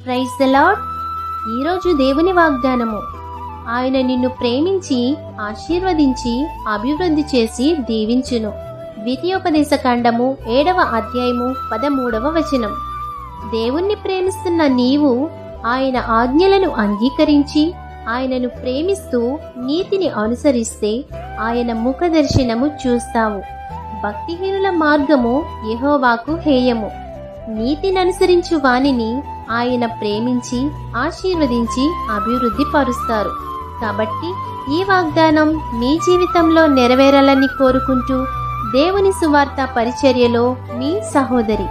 Praise the lord. ఈరోజు దేవుని వాగ్దానము. ఆయన నిన్ను ప్రేమించి ఆశీర్వదించి అభివృద్ధి చేసి దీవించును. ద్వితీయోపదేశ కాండము 7వ అధ్యాయము 13వ వచనం. దేవుణ్ణి ప్రేమిస్తున్న నీవు ఆయన ఆజ్ఞలను అంగీకరించి ఆయనను ప్రేమిస్తూ నీతిని అనుసరిస్తే ఆయన ముఖ దర్శనము చూస్తావు. భక్తిహీనుల మార్గము యెహోవాకు హేయము. నీతిని అనుసరించు వానిని ఆయన ప్రేమించి ఆశీర్వదించి అభివృద్ధి పరుస్తారు. కాబట్టి ఈ వాగ్దానం మీ జీవితంలో నెరవేరాలని కోరుకుంటూ దేవుని సువార్త పరిచర్యలో మీ సహోదరి